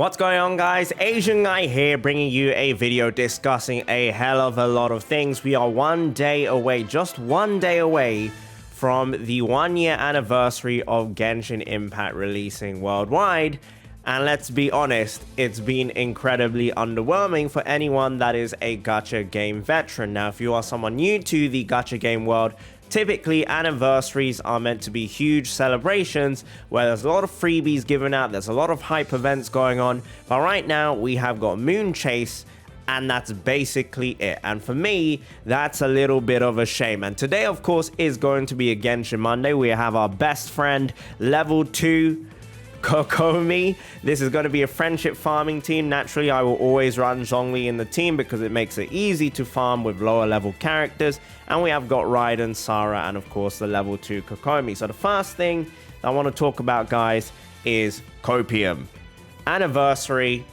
What's going on, guys? Asian Guy here, bringing you a video discussing a hell of a lot of things. We are one day away, just one day away from the 1-year anniversary of Genshin Impact releasing worldwide. And let's be honest, it's been incredibly underwhelming for anyone that is a gacha game veteran. Now, if you are someone new to the gacha game world, typically anniversaries are meant to be huge celebrations where there's a lot of freebies given out, there's a lot of hype events going on, but right now we have got Moon Chase, and that's basically it. And for me, that's a little bit of a shame. And today, of course, is going to be a Genshin Monday. We have our best friend, level 2 Kokomi. This is going to be a friendship farming team. Naturally, I will always run Zhongli in the team because it makes it easy to farm with lower level characters. And we have got Raiden, Sarah, and of course the level 2 Kokomi. So the first thing I want to talk about, guys, is Copium. Anniversary.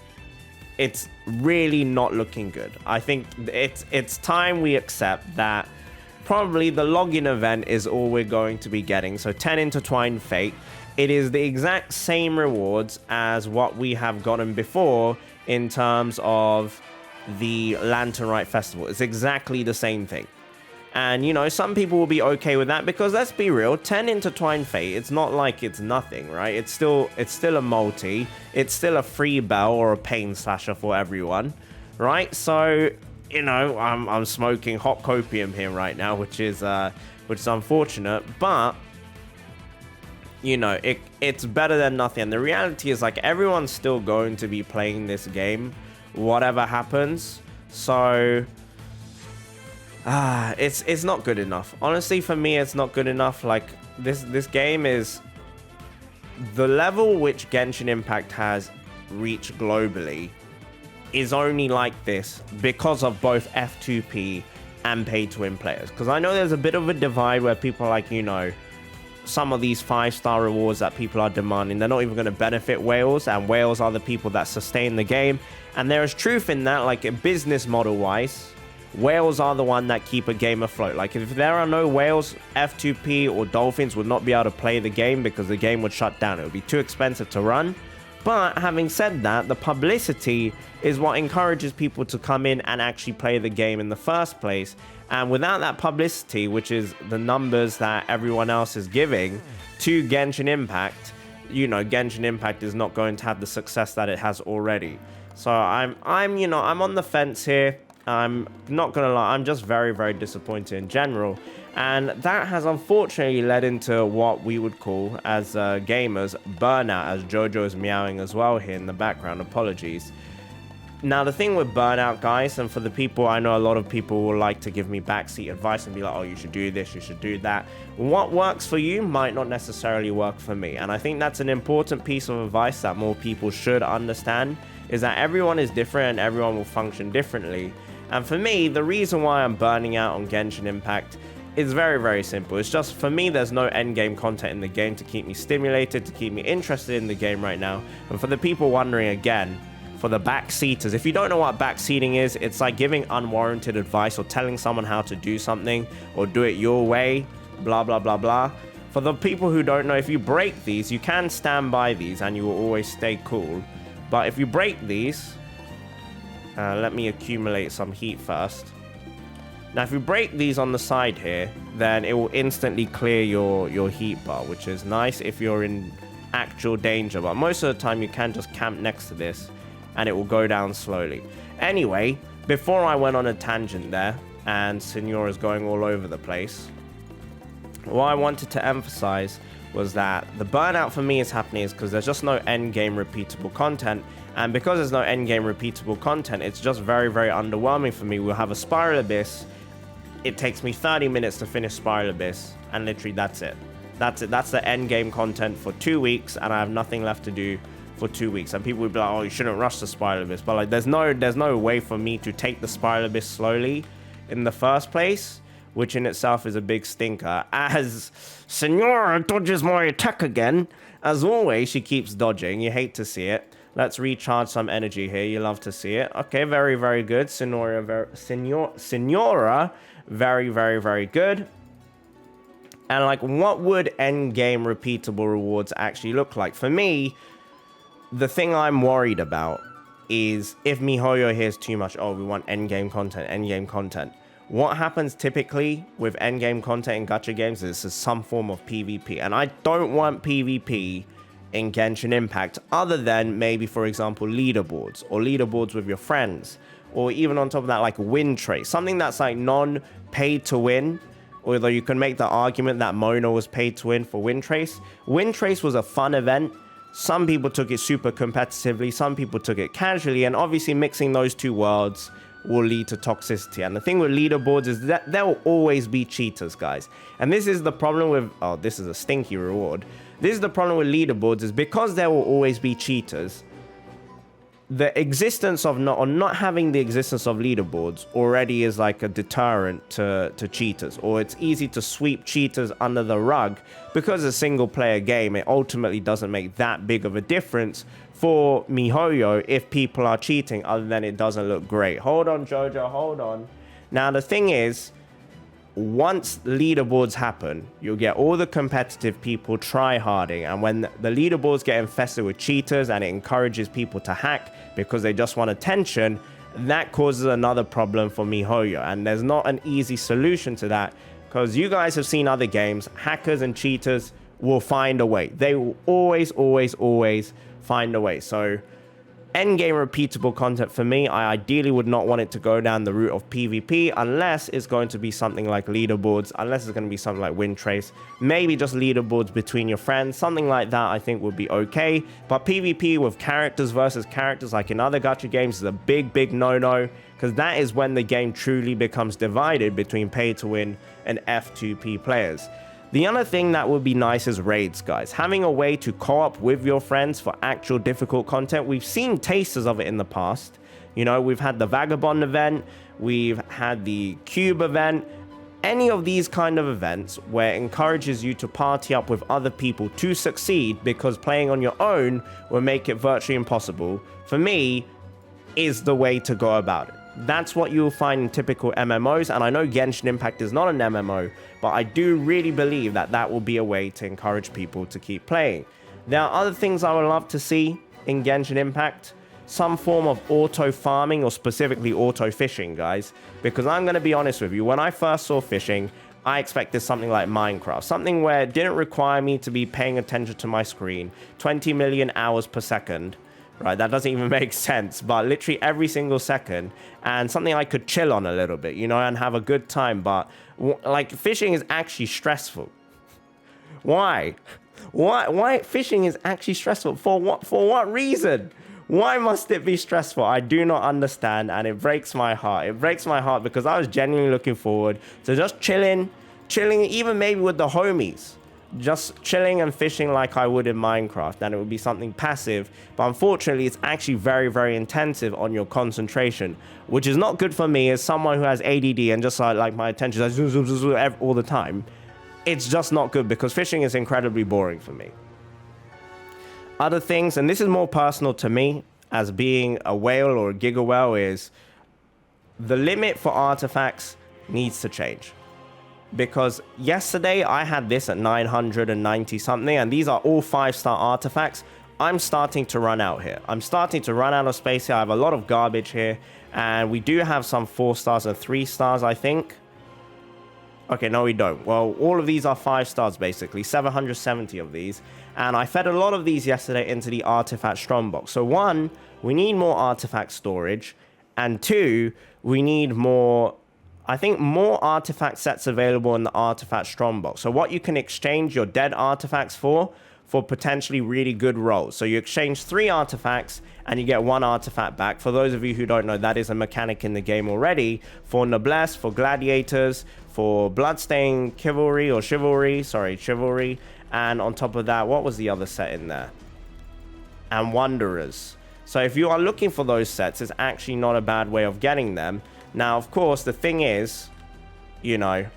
It's really not looking good. I think it's time we accept that probably the login event is all we're going to be getting. So 10 Intertwined Fate. It is the exact same rewards as what we have gotten before in terms of the Lantern Rite Festival. It's exactly the same thing. And, you know, some people will be okay with that because, let's be real, 10 Intertwined Fate, it's not like it's nothing, right? It's still a multi. It's still a free bell or a pain slasher for everyone, right? So, you know, I'm smoking hot copium here right now, which is unfortunate, but you know, it's better than nothing. And the reality is, like, everyone's still going to be playing this game, whatever happens. So, it's not good enough. Honestly, for me, it's not good enough. Like, this game is the level which Genshin Impact has reached globally is only like this because of both F2P and pay-to-win players. Because I know there's a bit of a divide where people are like, you know, some of these 5-star rewards that people are demanding, they're not even going to benefit whales, and whales are the people that sustain the game. And there is truth in that, like, business model wise, whales are the one that keep a game afloat. Like, if there are no whales, F2P or dolphins would not be able to play the game because the game would shut down. It would be too expensive to run. But having said that, the publicity is what encourages people to come in and actually play the game in the first place. And without that publicity, which is the numbers that everyone else is giving to Genshin Impact, you know, Genshin Impact is not going to have the success that it has already. So I'm on the fence here. I'm not gonna lie, I'm just very, very disappointed in general. And that has unfortunately led into what we would call, as gamers, burnout, as Jojo is meowing as well here in the background. Apologies. Now, the thing with burnout, guys, and for the people, I know a lot of people will like to give me backseat advice and be like, oh, you should do this, you should do that. What works for you might not necessarily work for me. And I think that's an important piece of advice that more people should understand, is that everyone is different and everyone will function differently. And for me, the reason why I'm burning out on Genshin Impact is very, very simple. It's just, for me, there's no endgame content in the game to keep me stimulated, to keep me interested in the game right now. And for the people wondering, again, for the backseaters, if you don't know what backseating is, it's like giving unwarranted advice or telling someone how to do something or do it your way, blah, blah, blah, blah. For the people who don't know, if you break these, you can stand by these and you will always stay cool. But if you break these, let me accumulate some heat first. Now, if you break these on the side here, then it will instantly clear your heat bar, which is nice if you're in actual danger. But most of the time, you can just camp next to this, and it will go down slowly. Anyway, before I went on a tangent there, and Senora's going all over the place, what I wanted to emphasize was that the burnout for me is happening is because there's just no endgame repeatable content. And because there's no endgame repeatable content, it's just very, very underwhelming for me. We'll have a Spiral Abyss. It takes me 30 minutes to finish Spiral Abyss, and literally that's it. That's it. That's the endgame content for 2 weeks, and I have nothing left to do for 2 weeks. And people would be like, oh, you shouldn't rush the Spiral Abyss. But like, there's no way for me to take the Spiral Abyss slowly in the first place, which in itself is a big stinker. As Senora dodges my attack again. As always, she keeps dodging. You hate to see it. Let's recharge some energy here. You love to see it. Okay, very, very good. Senora, very, very, very good. And like, what would end game repeatable rewards actually look like? For me, the thing I'm worried about is if MiHoYo hears too much, oh, we want endgame content. What happens typically with endgame content in gacha games is some form of PvP. And I don't want PvP in Genshin Impact other than maybe, for example, leaderboards or leaderboards with your friends. Or even on top of that, like win trace. Something that's like non-paid to win. Although you can make the argument that Mona was paid to win for win trace. Win trace was a fun event. Some people took it super competitively. Some people took it casually. And obviously mixing those two worlds will lead to toxicity. And the thing with leaderboards is that there will always be cheaters, guys. And this is the problem with... Oh, this is a stinky reward. This is the problem with leaderboards is because there will always be cheaters, the existence of not having the existence of leaderboards already is like a deterrent to cheaters, or it's easy to sweep cheaters under the rug because it's a single player game. It ultimately doesn't make that big of a difference for MiHoYo if people are cheating, other than it doesn't look great. Hold on, Jojo, hold on. Now, the thing is, once leaderboards happen, you'll get all the competitive people try-harding, and when the leaderboards get infested with cheaters and it encourages people to hack because they just want attention, that causes another problem for MiHoYo, and there's not an easy solution to that because you guys have seen other games. Hackers and cheaters will find a way. They will always find a way. So endgame repeatable content for me, I ideally would not want it to go down the route of PvP unless it's going to be something like leaderboards, unless it's going to be something like win trace, maybe just leaderboards between your friends, something like that I think would be okay. But PvP with characters versus characters like in other gacha games is a big no-no, because that is when the game truly becomes divided between pay to win and F2P players. The other thing that would be nice is raids, guys. Having a way to co-op with your friends for actual difficult content. We've seen tasters of it in the past. You know, we've had the Vagabond event. We've had the Cube event. Any of these kind of events where it encourages you to party up with other people to succeed, because playing on your own will make it virtually impossible, for me, is the way to go about it. That's what you'll find in typical MMOs, and I know Genshin Impact is not an MMO, but I do really believe that that will be a way to encourage people to keep playing. There are other things I would love to see in Genshin Impact. Some form of auto farming, or specifically auto fishing, guys. Because I'm going to be honest with you, when I first saw fishing, I expected something like Minecraft. Something where it didn't require me to be paying attention to my screen 20 million hours per second. Right, that doesn't even make sense, but literally every single second, and something I could chill on a little bit, you know, and have a good time. But like, fishing is actually stressful. Why fishing is actually stressful? For what reason? Why must it be stressful? I do not understand, and it breaks my heart. It breaks my heart because I was genuinely looking forward to just chilling, even maybe with the homies. Just chilling and fishing like I would in Minecraft, and it would be something passive, but unfortunately it's actually very intensive on your concentration, which is not good for me as someone who has ADD and just like my attention is zoom all the time. It's just not good because fishing is incredibly boring for me. Other things, and this is more personal to me as being a whale or a giga whale, is the limit for artifacts needs to change. Because yesterday I had this at 990 something, and these are all 5-star artifacts. I'm starting to run out here. I'm starting to run out of space here. I have a lot of garbage here, and we do have some 4 stars and 3 stars, I think. Okay, no, we don't. Well, all of these are 5 stars, basically. 770 of these. And I fed a lot of these yesterday into the artifact strongbox. So 1, we need more artifact storage. And 2, we need more... I think more artifact sets available in the artifact strongbox. So what you can exchange your dead artifacts for potentially really good rolls. So you exchange 3 artifacts and you get 1 artifact back. For those of you who don't know, that is a mechanic in the game already. For Noblesse, for Gladiators, for Bloodstained Chivalry. And on top of that, what was the other set in there? And Wanderers. So if you are looking for those sets, it's actually not a bad way of getting them. Now, of course, the thing is, you know,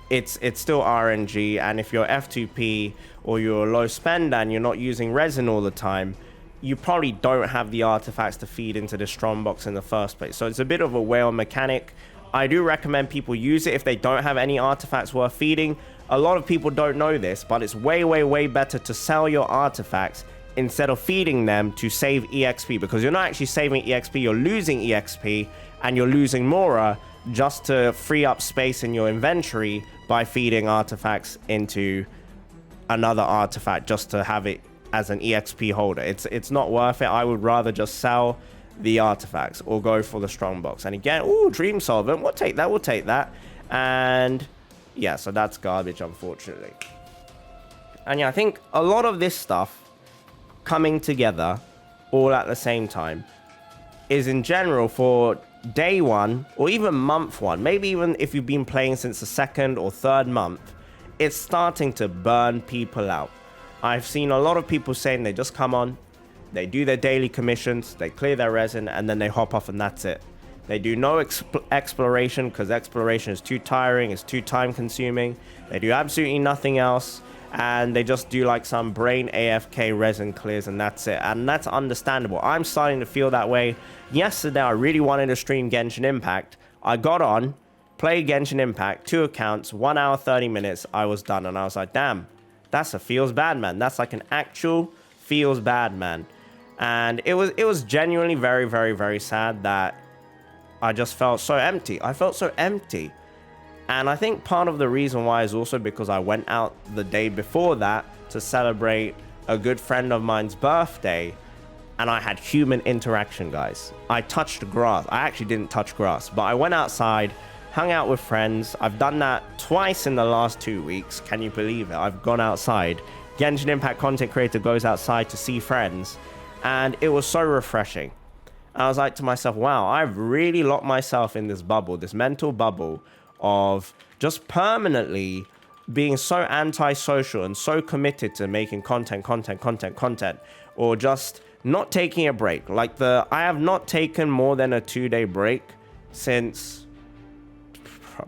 it's still RNG, and if you're F2P or you're low spend and you're not using resin all the time, you probably don't have the artifacts to feed into the strongbox in the first place. So it's a bit of a whale mechanic. I do recommend people use it if they don't have any artifacts worth feeding. A lot of people don't know this, but it's way better to sell your artifacts instead of feeding them to save EXP, because you're not actually saving EXP, you're losing EXP and you're losing Mora just to free up space in your inventory by feeding artifacts into another artifact just to have it as an EXP holder. It's not worth it. I would rather just sell the artifacts or go for the strongbox. And again, ooh, Dream Solvent, we'll take that. And yeah, so that's garbage, unfortunately. And yeah, I think a lot of this stuff coming together all at the same time is in general for day one or even month one, maybe even if you've been playing since the second or third month, it's starting to burn people out. I've seen a lot of people saying they just come on, they do their daily commissions, they clear their resin, and then they hop off and that's it. They do no exploration because exploration is too tiring, it's too time consuming. They do absolutely nothing else, and they just do like some brain AFK resin clears and that's it. And that's understandable. I'm starting to feel that way. Yesterday, I really wanted to stream Genshin Impact. I got on, played Genshin Impact, 2 accounts, 1 hour, 30 minutes. I was done. And I was like, damn, that's a feels bad, man. That's like an actual feels bad, man. And it was genuinely very, very, very sad that I just felt so empty. I felt so empty. And I think part of the reason why is also because I went out the day before that to celebrate a good friend of mine's birthday. And I had human interaction, guys. I touched grass. I actually didn't touch grass, but I went outside, hung out with friends. I've done that twice in the last 2 weeks. Can you believe it? I've gone outside. Genshin Impact content creator goes outside to see friends. And it was so refreshing. I was like to myself, wow, I've really locked myself in this bubble, this mental bubble of just permanently being so antisocial and so committed to making content, or just not taking a break. Like I have not taken more than a 2-day break since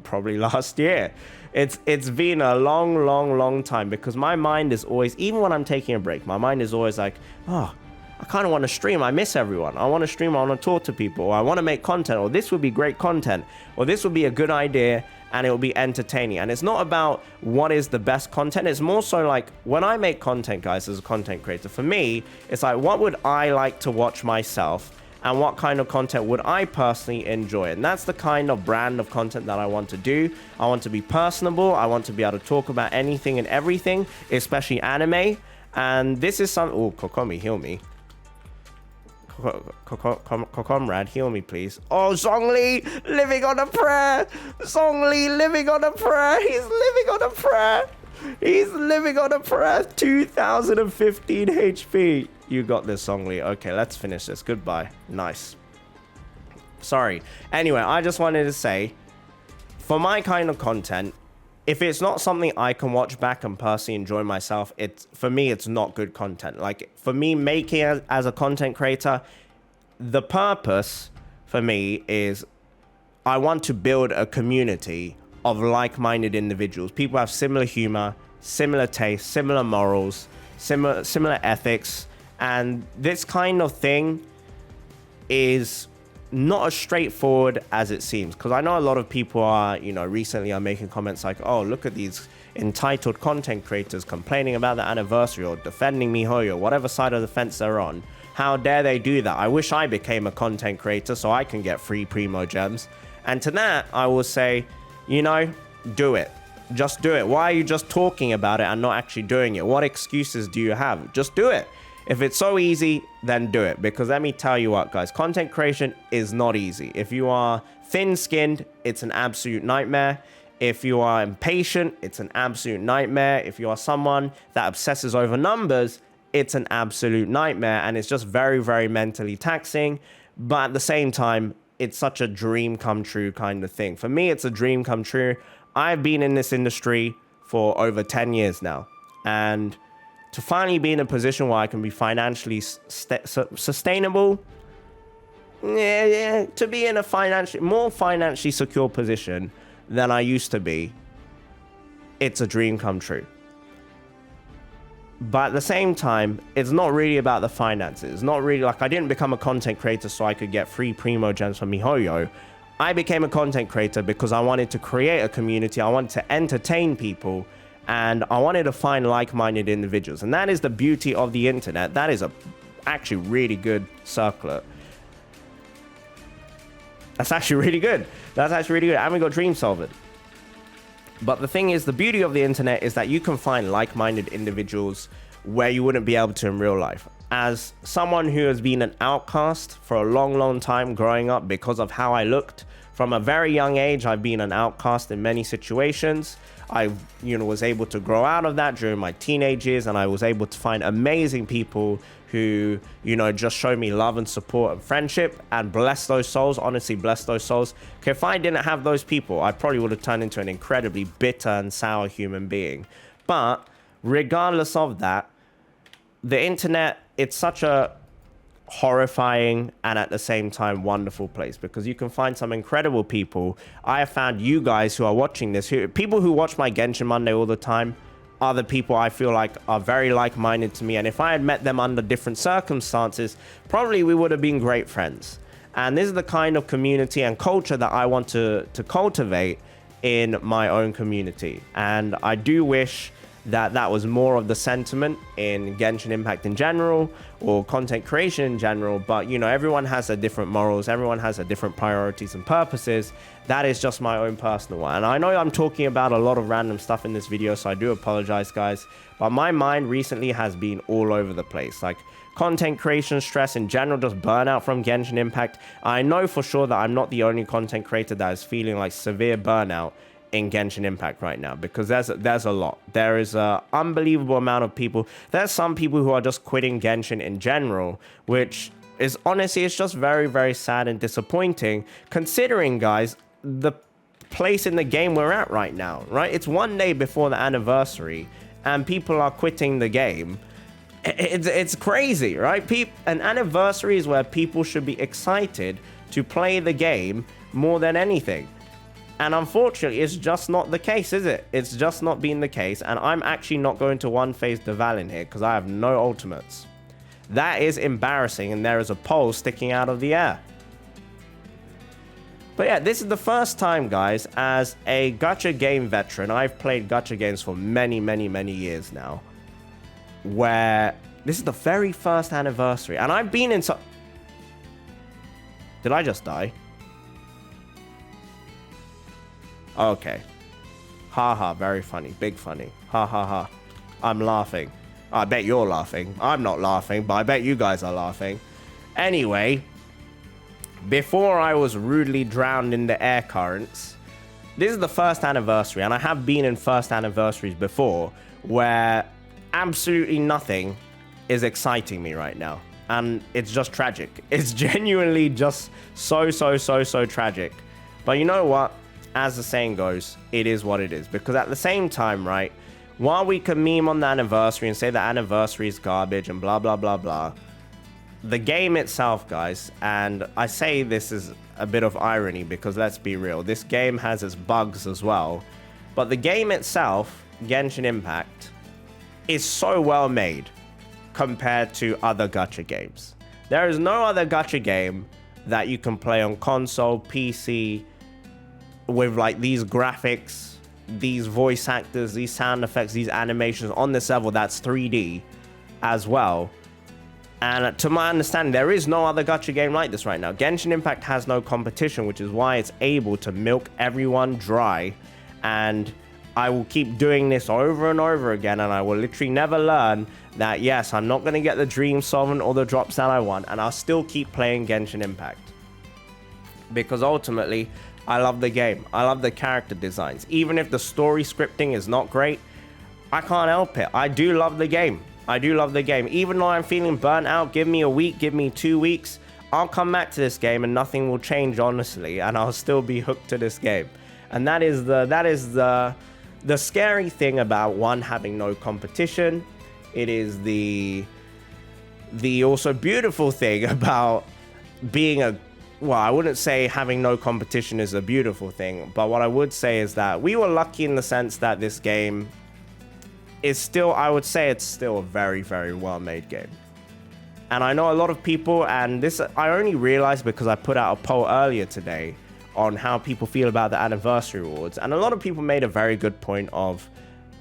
probably last year. It's been a long time because my mind is always, even when I'm taking a break, my mind is always like, oh, I kind of want to stream. I miss everyone. I want to stream. I want to talk to people. Or I want to make content. Or this would be great content. Or this would be a good idea and it will be entertaining. And it's not about what is the best content. It's more so like when I make content, guys, as a content creator, for me, it's like, what would I like to watch myself? And what kind of content would I personally enjoy? And that's the kind of brand of content that I want to do. I want to be personable. I want to be able to talk about anything and everything, especially anime. And this is some... Oh, Kokomi, heal me. Comrade, heal me, please. Oh, Zhongli, living on a prayer. Zhongli, living on a prayer. He's living on a prayer. He's living on a prayer. 2015 HP. You got this, Zhongli. Okay, let's finish this. Goodbye. Nice. Sorry. Anyway, I just wanted to say, for my kind of content, if it's not something I can watch back and personally enjoy myself, for me, it's not good content. Like, for me, making it as a content creator, the purpose for me is I want to build a community of like-minded individuals. People have similar humor, similar tastes, similar morals, similar ethics. And this kind of thing is not as straightforward as it seems, because I know a lot of people are, recently are making comments like, oh, look at these entitled content creators complaining about the anniversary or defending MiHoYo, whatever side of the fence they're on. How dare they do that? I wish I became a content creator so I can get free Primo Gems. And to that, I will say, do it. Just do it. Why are you just talking about it and not actually doing it? What excuses do you have? Just do it. If it's so easy, then do it. Because let me tell you what, guys, content creation is not easy. If you are thin-skinned, it's an absolute nightmare. If you are impatient, it's an absolute nightmare. If you are someone that obsesses over numbers, it's an absolute nightmare. And it's just very, very mentally taxing. But at the same time, it's such a dream come true kind of thing. For me, it's a dream come true. I've been in this industry for over 10 years now. And to finally be in a position where I can be financially sustainable, to be in a more financially secure position than I used to be, it's a dream come true. But at the same time, it's not really about the finances. It's not really like I didn't become a content creator so I could get free Primo Gems from MiHoYo. I became a content creator because I wanted to create a community. I wanted to entertain people. and I wanted to find like-minded individuals. And that is the beauty of the internet. That is actually really good circlet. That's actually really good. That's actually really good. I haven't got Dream Solver. But the thing is, the beauty of the internet is that you can find like-minded individuals where you wouldn't be able to in real life. As someone who has been an outcast for a long time growing up because of how I looked, from a very young age, I've been an outcast in many situations. I, was able to grow out of that during my teenage years, and I was able to find amazing people who, just showed me love and support and friendship, and bless those souls. Honestly, bless those souls. Okay, if I didn't have those people, I probably would have turned into an incredibly bitter and sour human being. But regardless of that, the internet, it's such a horrifying and at the same time wonderful place, because you can find some incredible people. I have found you guys who are watching this, people who watch my Genshin Monday all the time, are the people I feel like are very like-minded to me. And if I had met them under different circumstances, probably we would have been great friends. And this is the kind of community and culture that I want to cultivate in my own community. And I do wish that was more of the sentiment in Genshin Impact in general, or content creation in general. But everyone has their different morals, everyone has their different priorities and purposes. That is just my own personal one. And I know I'm talking about a lot of random stuff in this video, so I do apologize, guys, but my mind recently has been all over the place. Like content creation stress in general, just burnout from Genshin Impact. I know for sure that I'm not the only content creator that is feeling like severe burnout in Genshin Impact right now, because there's a lot. There is a unbelievable amount of people. There's some people who are just quitting Genshin in general, which is honestly, it's just very sad and disappointing, considering, guys, the place in the game we're at right now, right? It's one day before the anniversary and people are quitting the game. It's crazy, right? An anniversary is where people should be excited to play the game more than anything. And unfortunately, it's just not the case, is it? It's just not been the case. And I'm actually not going to one-phase Devalin here because I have no ultimates. That is embarrassing, and there is a pole sticking out of the air. But yeah, this is the first time, guys, as a gacha game veteran. I've played gacha games for many years now, where this is the very first anniversary. And I've been in so... Did I just die? Okay. Haha, very funny. Big funny. Ha ha ha. I'm laughing. I bet you're laughing. I'm not laughing, but I bet you guys are laughing. Anyway, before I was rudely drowned in the air currents, this is the first anniversary, and I have been in first anniversaries before, where absolutely nothing is exciting me right now. And it's just tragic. It's genuinely just so tragic. But you know what? As the saying goes, it is what it is. Because at the same time, right, while we can meme on the anniversary and say the anniversary is garbage and blah blah, the game itself, guys, and I say this is a bit of irony because let's be real, this game has its bugs as well, but the game itself, Genshin Impact, is so well made compared to other gacha games. There is no other gacha game that you can play on console, PC, with like these graphics, these voice actors, these sound effects, these animations on this level that's 3D as well. And to my understanding, there is no other gacha game like this right now. Genshin Impact has no competition, which is why it's able to milk everyone dry. And I will keep doing this over and over again, and I will literally never learn that, yes, I'm not going to get the Dream Solvent or the drops that I want, and I'll still keep playing Genshin Impact. Because ultimately, I love the game. I love the character designs. Even if the story scripting is not great, I can't help it. I do love the game. I do love the game. Even though I'm feeling burnt out, give me a week, give me 2 weeks, I'll come back to this game and nothing will change, honestly, and I'll still be hooked to this game. And that is the scary thing about one having no competition. It is the also beautiful thing about being a... Well, I wouldn't say having no competition is a beautiful thing, but what I would say is that we were lucky in the sense that this game is still, I would say it's still a very well-made game. And I know a lot of people, and this I only realized because I put out a poll earlier today on how people feel about the anniversary awards, and a lot of people made a very good point of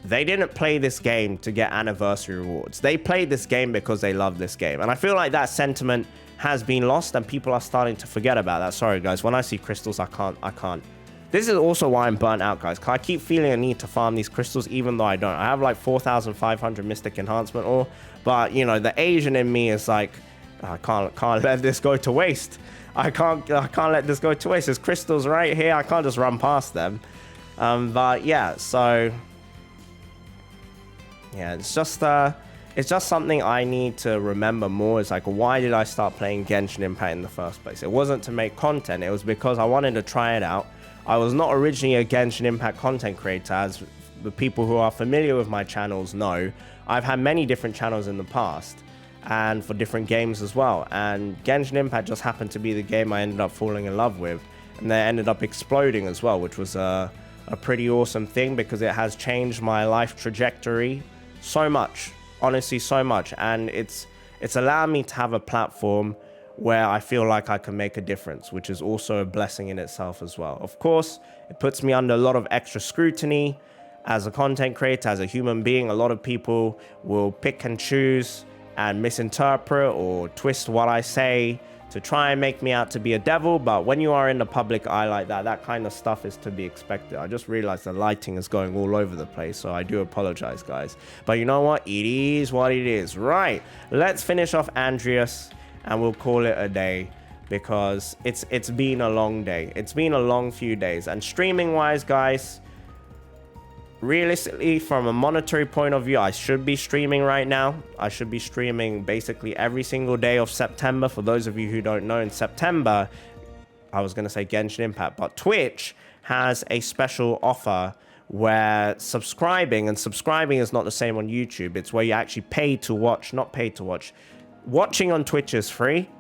they didn't play this game to get anniversary rewards. They played this game because they love this game. And I feel like that sentiment has been lost and people are starting to forget about that. Sorry, guys. When I see crystals, I can't. This is also why I'm burnt out, guys. I keep feeling a need to farm these crystals, even though I don't. I have like 4,500 Mystic Enhancement ore. But, you know, the Asian in me is like, I can't let this go to waste. I can't let this go to waste. There's crystals right here. I can't just run past them. But yeah, so yeah, it's just something I need to remember more. It's like, why did I start playing Genshin Impact in the first place? It wasn't to make content. It was because I wanted to try it out. I was not originally a Genshin Impact content creator, as the people who are familiar with my channels know. I've had many different channels in the past, and for different games as well. And Genshin Impact just happened to be the game I ended up falling in love with, and they ended up exploding as well, which was a pretty awesome thing because it has changed my life trajectory so much, honestly, so much. And it's allowed me to have a platform where I feel like I can make a difference, which is also a blessing in itself as well. Of course, it puts me under a lot of extra scrutiny as a content creator, as a human being. A lot of people will pick and choose and misinterpret or twist what I say to try and make me out to be a devil. But when you are in the public eye like that, that kind of stuff is to be expected. I just realized the lighting is going all over the place, so I do apologize, guys. But you know what? It is what it is. Right, let's finish off Andreas and we'll call it a day, because it's been a long day. It's been a long few days. And streaming wise, guys, realistically, from a monetary point of view, I should be streaming right now. I should be streaming basically every single day of September. For those of you who don't know, in September, I was going to say Genshin Impact, but Twitch has a special offer where subscribing is not the same on YouTube. It's where you actually pay to watch, not pay to watch. Watching on Twitch is free,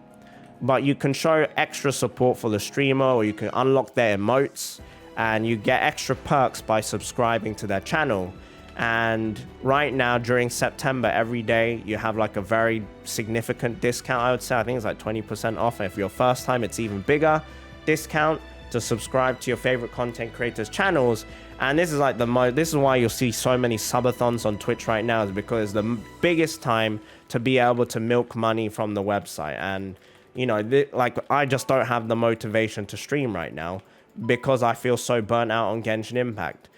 but you can show extra support for the streamer, or you can unlock their emotes, and you get extra perks by subscribing to their channel. And right now, during September, every day, you have like a very significant discount, I would say. I think it's like 20% off. And if you're first time, it's even bigger discount to subscribe to your favorite content creators' channels. And this is like this is why you'll see so many subathons on Twitch right now, is because it's the biggest time to be able to milk money from the website. And, you know, like, I just don't have the motivation to stream right now, because I feel so burnt out on Genshin Impact.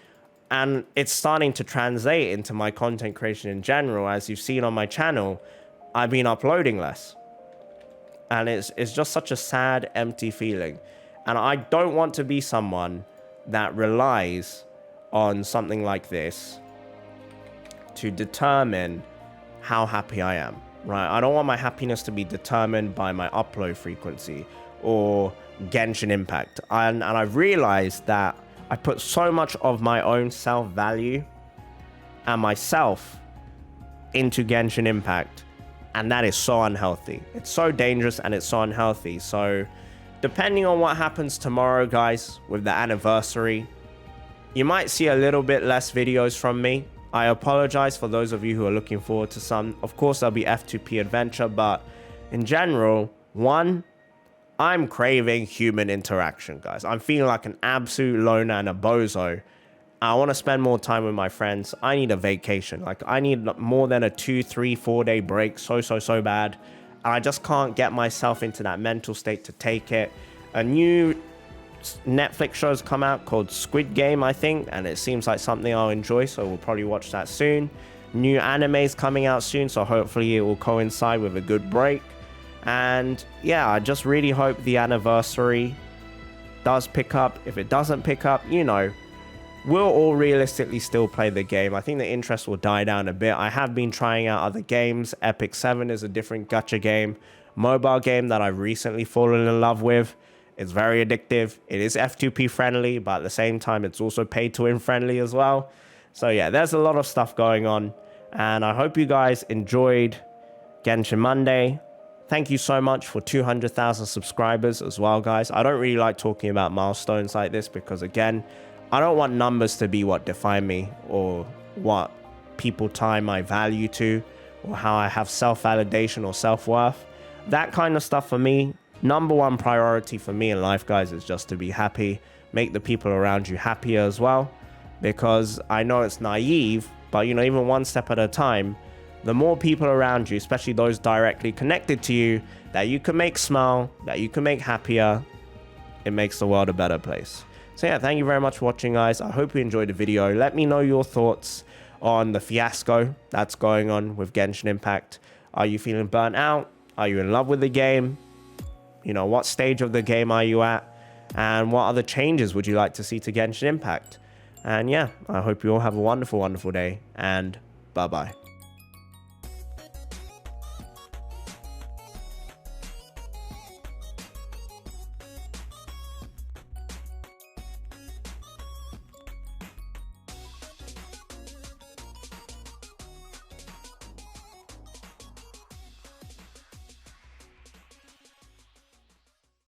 And it's starting to translate into my content creation in general. As you've seen on my channel, I've been uploading less. And it's just such a sad, empty feeling. And I don't want to be someone that relies on something like this to determine how happy I am, right? I don't want my happiness to be determined by my upload frequency or Genshin Impact. And I've realized that I put so much of my own self-value and myself into Genshin Impact, and that is so unhealthy. It's so dangerous and it's so unhealthy. So depending on what happens tomorrow, guys, with the anniversary, you might see a little bit less videos from me. I apologize for those of you who are looking forward to some. Of course, there'll be F2P adventure, but in general, I'm craving human interaction, guys. I'm feeling like an absolute loner and a bozo. I want to spend more time with my friends. I need a vacation. Like, I need more than a 2, 3, 4 day break so bad. And I just can't get myself into that mental state to take it. A new Netflix show has come out called Squid Game, I think, and it seems like something I'll enjoy, so we'll probably watch that soon. New anime's coming out soon, so hopefully it will coincide with a good break. And yeah, I just really hope the anniversary does pick up. If it doesn't pick up, you know, we'll all realistically still play the game. I think the interest will die down a bit. I have been trying out other games. Epic 7 is a different gacha game, mobile game that I've recently fallen in love with. It's very addictive. It is F2P friendly, but at the same time, it's also pay to win friendly as well. So yeah, there's a lot of stuff going on. And I hope you guys enjoyed Genshin Monday. Thank you so much for 200,000 subscribers as well, guys. I don't really like talking about milestones like this because, again, I don't want numbers to be what define me or what people tie my value to or how I have self-validation or self-worth. That kind of stuff for me, number one priority for me in life, guys, is just to be happy, make the people around you happier as well. because I know it's naive, but you know, even one step at a time, the more people around you, especially those directly connected to you, that you can make smile, that you can make happier, it makes the world a better place. So yeah, thank you very much for watching, guys. I hope you enjoyed the video. Let me know your thoughts on the fiasco that's going on with Genshin Impact. Are you feeling burnt out? Are you in love with the game? You know, what stage of the game are you at? And what other changes would you like to see to Genshin Impact? And yeah, I hope you all have a wonderful, wonderful day, and bye-bye.